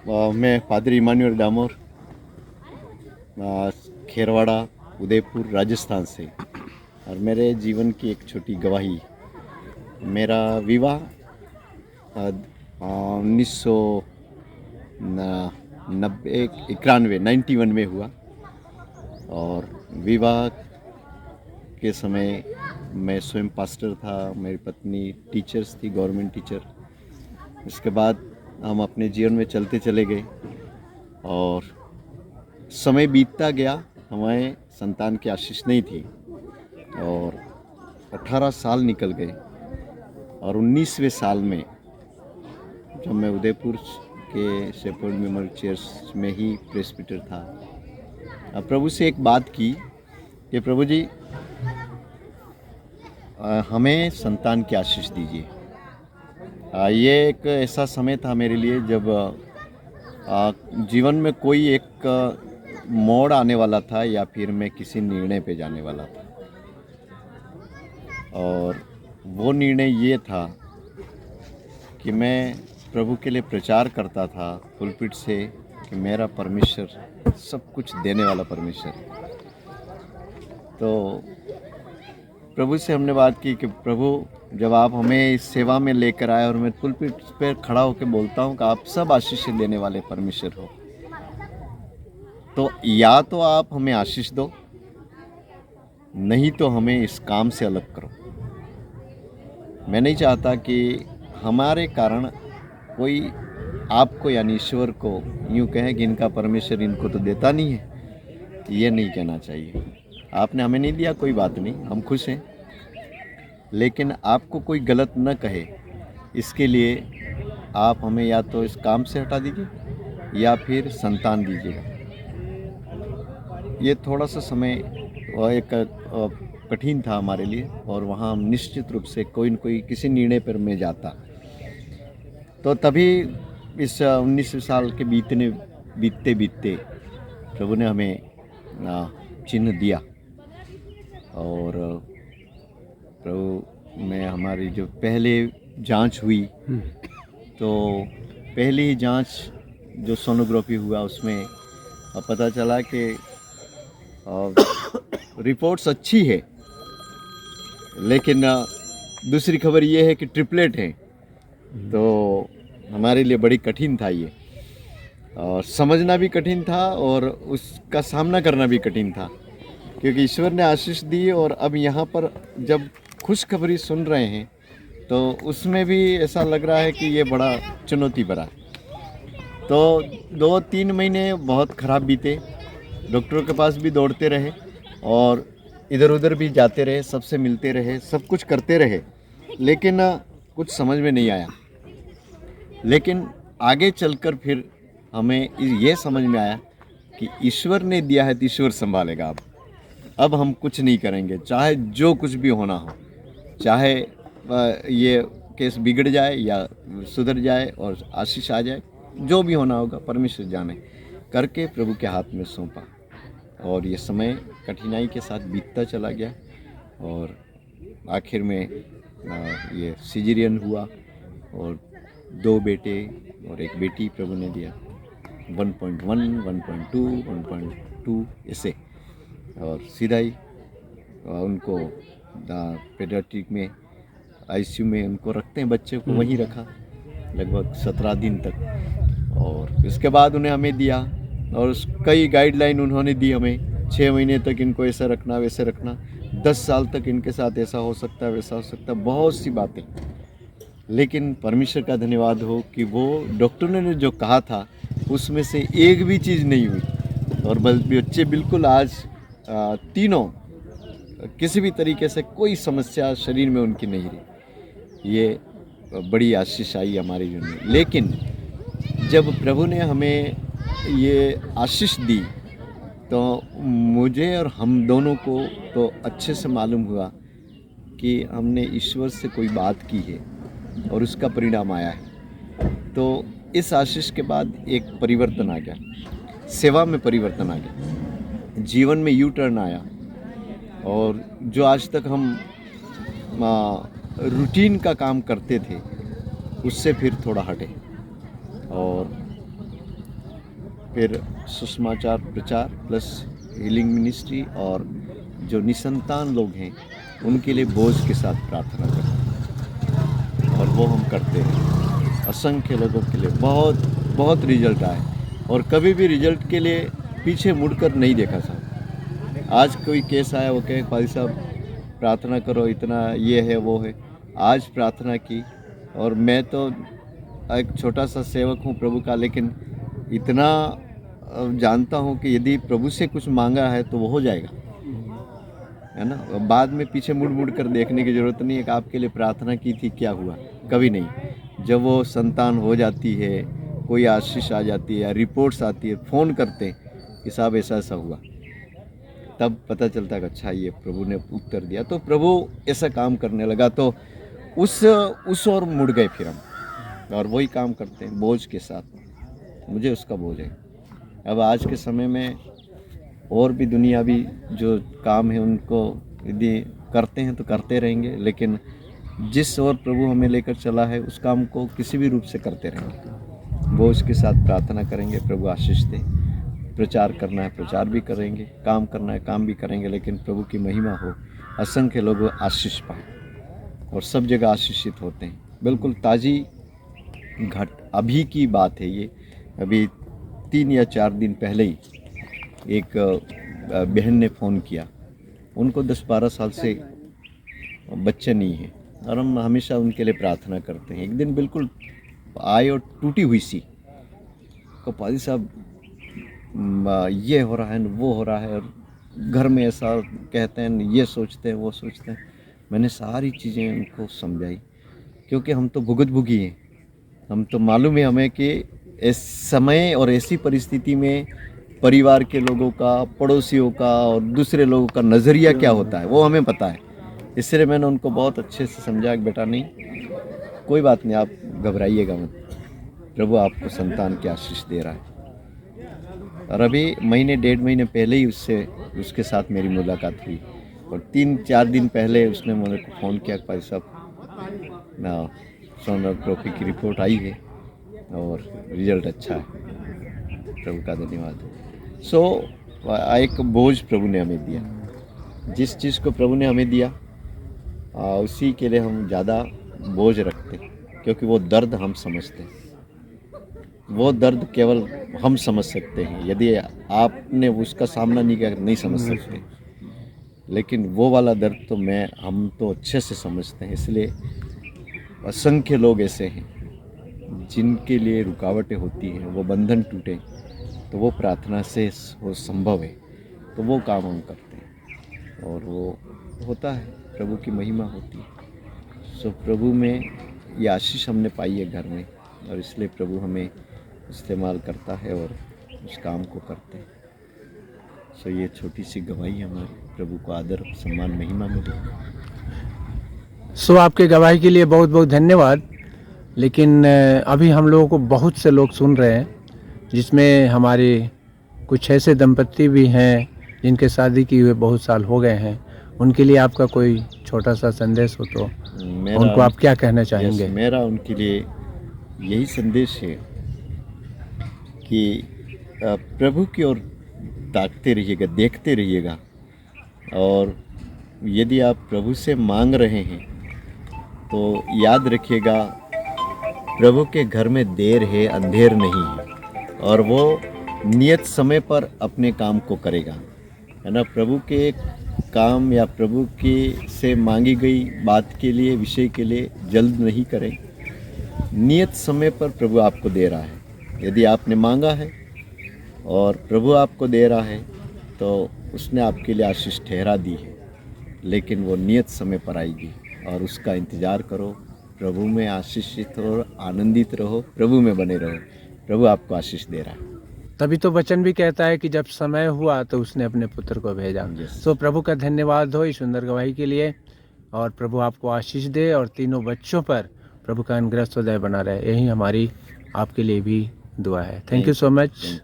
मैं पादरी इमानुएल डामोर, खेरवाड़ा, उदयपुर, राजस्थान से। और मेरे जीवन की एक छोटी गवाही। मेरा विवाह 1991 में हुआ। और विवाह के समय मैं स्वयं पास्टर था, मेरी पत्नी टीचर्स थी, गवर्नमेंट टीचर। उसके बाद हम अपने जीवन में चलते चले गए और समय बीतता गया, हमें संतान की आशीष नहीं थी और 18 साल निकल गए। और 19वें साल में जब मैं उदयपुर के शेपर्ड मेमोरियल चर्च में ही प्रेस्बिटर था, अब प्रभु से एक बात की कि प्रभु जी, हमें संतान की आशीष दीजिए। ये एक ऐसा समय था मेरे लिए जब जीवन में कोई एक मोड़ आने वाला था या फिर मैं किसी निर्णय पे जाने वाला था। और वो निर्णय ये था कि मैं प्रभु के लिए प्रचार करता था पुलपिट से कि मेरा परमेश्वर सब कुछ देने वाला परमेश्वर है। तो प्रभु से हमने बात की कि प्रभु, जब आप हमें इस सेवा में लेकर आए और मैं पुलपिट पर खड़ा होकर बोलता हूँ कि आप सब आशीष देने वाले परमेश्वर हो, तो या तो आप हमें आशीष दो, नहीं तो हमें इस काम से अलग करो। मैं नहीं चाहता कि हमारे कारण कोई आपको यानी ईश्वर को यूँ कहे कि इनका परमेश्वर इनको तो देता नहीं है। ये नहीं कहना चाहिए। आपने हमें नहीं दिया, कोई बात नहीं, हम खुश हैं, लेकिन आपको कोई गलत न कहे, इसके लिए आप हमें या तो इस काम से हटा दीजिए या फिर संतान दीजिएगा। ये थोड़ा सा समय एक कठिन था हमारे लिए और वहाँ हम निश्चित रूप से कोई न कोई किसी निर्णय पर मैं जाता। तो तभी इस 19 साल के बीतते बीतते प्रभु ने हमें चिन्ह दिया। और प्रभु में हमारी जो पहले जांच हुई, तो पहली ही जांच जो सोनोग्राफी हुआ उसमें पता चला कि रिपोर्ट्स अच्छी है, लेकिन दूसरी खबर ये है कि ट्रिपलेट है। तो हमारे लिए बड़ी कठिन था ये, और समझना भी कठिन था और उसका सामना करना भी कठिन था, क्योंकि ईश्वर ने आशीष दी। और अब यहाँ पर जब खुशखबरी सुन रहे हैं तो उसमें भी ऐसा लग रहा है कि ये बड़ा चुनौती भरा। तो 2-3 महीने बहुत ख़राब बीते, डॉक्टरों के पास भी दौड़ते रहे और इधर उधर भी जाते रहे, सबसे मिलते रहे, सब कुछ करते रहे, लेकिन कुछ समझ में नहीं आया। लेकिन आगे चलकर फिर हमें ये समझ में आया कि ईश्वर ने दिया है तो ईश्वर संभालेगा। अब हम कुछ नहीं करेंगे, चाहे जो कुछ भी होना हो, चाहे ये केस बिगड़ जाए या सुधर जाए और आशीष आ जाए, जो भी होना होगा परमेश्वर जाने, करके प्रभु के हाथ में सौंपा। और ये समय कठिनाई के साथ बीतता चला गया और आखिर में ये सिजेरियन हुआ और 2 बेटे और 1 बेटी प्रभु ने दिया। 1.1, 1.2, 1.2 ऐसे। और सीधा ही उनको पेडियाट्रिक में आईसीयू में उनको रखते हैं, बच्चे को वहीं रखा लगभग 17 दिन तक। और इसके बाद उन्हें हमें दिया और कई गाइडलाइन उन्होंने दी हमें, 6 महीने तक इनको ऐसा रखना, वैसे रखना, 10 साल तक इनके साथ ऐसा हो सकता है, वैसा हो सकता है, बहुत सी बातें। लेकिन परमेश्वर का धन्यवाद हो कि वो डॉक्टर ने जो कहा था उसमें से एक भी चीज़ नहीं हुई। और बच्चे बिल्कुल आज तीनों किसी भी तरीके से कोई समस्या शरीर में उनकी नहीं रही। ये बड़ी आशीष आई हमारे जीवन में। लेकिन जब प्रभु ने हमें ये आशीष दी तो मुझे और हम दोनों को तो अच्छे से मालूम हुआ कि हमने ईश्वर से कोई बात की है और उसका परिणाम आया है। तो इस आशीष के बाद एक परिवर्तन आ गया, सेवा में परिवर्तन आ गया, जीवन में यू टर्न आया। और जो आज तक हम रूटीन का काम करते थे उससे फिर थोड़ा हटे और फिर सुसमाचार प्रचार प्लस हीलिंग मिनिस्ट्री, और जो निसंतान लोग हैं उनके लिए बोझ के साथ प्रार्थना करते हैं, और वो हम करते हैं। असंख्य लोगों के लिए बहुत बहुत रिजल्ट आए, और कभी भी रिजल्ट के लिए पीछे मुड़कर नहीं देखा साहब। आज कोई केस आया, वो कहे भाई साहब प्रार्थना करो, इतना ये है वो है। आज प्रार्थना की, और मैं तो एक छोटा सा सेवक हूँ प्रभु का, लेकिन इतना जानता हूँ कि यदि प्रभु से कुछ मांगा है तो वो हो जाएगा, है ना। बाद में पीछे मुड़ मुड़ कर देखने की ज़रूरत नहीं है कि आपके लिए प्रार्थना की थी क्या हुआ, कभी नहीं। जब वो संतान हो जाती है, कोई आशीष आ जाती है या रिपोर्ट्स आती है, फ़ोन करते हैं कि साहब ऐसा ऐसा हुआ, तब पता चलता है कि अच्छा ये प्रभु ने उत्तर दिया, तो प्रभु ऐसा काम करने लगा। तो उस और मुड़ गए फिर हम, और वही काम करते हैं बोझ के साथ। मुझे उसका बोझ है। अब आज के समय में और भी दुनियावी जो काम है उनको यदि करते हैं तो करते रहेंगे, लेकिन जिस ओर प्रभु हमें लेकर चला है उस काम को किसी भी रूप से करते रहेंगे। बोझ के साथ प्रार्थना करेंगे, प्रभु आशीष दे। प्रचार करना है प्रचार भी करेंगे, काम करना है काम भी करेंगे, लेकिन प्रभु की महिमा हो, असंख्य लोग आशीष पाएँ, और सब जगह आशीषित होते हैं। बिल्कुल ताज़ी अभी की बात है ये। अभी 3 या 4 दिन पहले ही एक बहन ने फ़ोन किया, उनको 10-12 साल से बच्चे नहीं हैं, और हम हमेशा उनके लिए प्रार्थना करते हैं। एक दिन बिल्कुल आए और टूटी हुई सी, तो पादी साहब ये हो रहा है वो हो रहा है, और घर में ऐसा कहते हैं, ये सोचते हैं वो सोचते हैं। मैंने सारी चीज़ें उनको समझाई, क्योंकि हम तो भुगतभोगी हैं। हम तो मालूम है हमें कि इस समय और ऐसी परिस्थिति में परिवार के लोगों का, पड़ोसियों का और दूसरे लोगों का नज़रिया क्या होता है वो हमें पता है। इसलिए मैंने उनको बहुत अच्छे से समझाया कि बेटा नहीं, कोई बात नहीं, आप घबराइएगा मत, प्रभु आपको संतान की आशीष दे रहा है। और अभी महीने 1.5 महीने पहले ही उसके साथ मेरी मुलाकात हुई, और 3-4 दिन पहले उसने मुझे को फ़ोन किया कि भाई साहब ना सोनोग्राफी की रिपोर्ट आई है और रिज़ल्ट अच्छा है, प्रभु का धन्यवाद। एक बोझ प्रभु ने हमें दिया। जिस चीज़ को प्रभु ने हमें दिया उसी के लिए हम ज़्यादा बोझ रखते हैं, क्योंकि वो दर्द हम समझते हैं। वो दर्द केवल हम समझ सकते हैं, यदि आपने उसका सामना नहीं किया नहीं समझ सकते। लेकिन वो वाला दर्द तो हम तो अच्छे से समझते हैं। इसलिए असंख्य लोग ऐसे हैं जिनके लिए रुकावटें होती हैं, वो बंधन टूटे तो वो प्रार्थना से वो संभव है, तो वो काम हम करते हैं, और वो होता है, प्रभु की महिमा होती है। प्रभु में ये आशीष हमने पाई है घर में, और इसलिए प्रभु हमें इस्तेमाल करता है और उस काम को करते हैं। ये छोटी सी गवाही हमारी, प्रभु को आदर सम्मान महिमा मिले। आपके गवाही के लिए बहुत बहुत धन्यवाद। लेकिन अभी हम लोगों को बहुत से लोग सुन रहे हैं, जिसमें हमारे कुछ ऐसे दंपत्ति भी हैं जिनके शादी किए हुए बहुत साल हो गए हैं। उनके लिए आपका कोई छोटा सा संदेश हो तो उनको आप क्या कहना चाहेंगे? मेरा उनके लिए यही संदेश है कि प्रभु की ओर ताकते रहिएगा, देखते रहिएगा, और यदि आप प्रभु से मांग रहे हैं तो याद रखिएगा, प्रभु के घर में देर है अंधेर नहीं है, और वो नियत समय पर अपने काम को करेगा, है ना। प्रभु के काम या प्रभु की से मांगी गई बात के लिए, विषय के लिए जल्द नहीं करें। नियत समय पर प्रभु आपको दे रहा है। यदि आपने मांगा है और प्रभु आपको दे रहा है तो उसने आपके लिए आशीष ठहरा दी है, लेकिन वो नियत समय पर आएगी, और उसका इंतज़ार करो। प्रभु में आशीषित हो, आनंदित रहो, प्रभु में बने रहो, प्रभु आपको आशीष दे रहा है। तभी तो वचन भी कहता है कि जब समय हुआ तो उसने अपने पुत्र को भेजा। प्रभु का धन्यवाद हो इस सुंदर गवाही के लिए, और प्रभु आपको आशीष दे, और तीनों बच्चों पर प्रभु का अनुग्रह सदैव बना रहे, यही हमारी आपके लिए भी दुआ है। Thank you so much.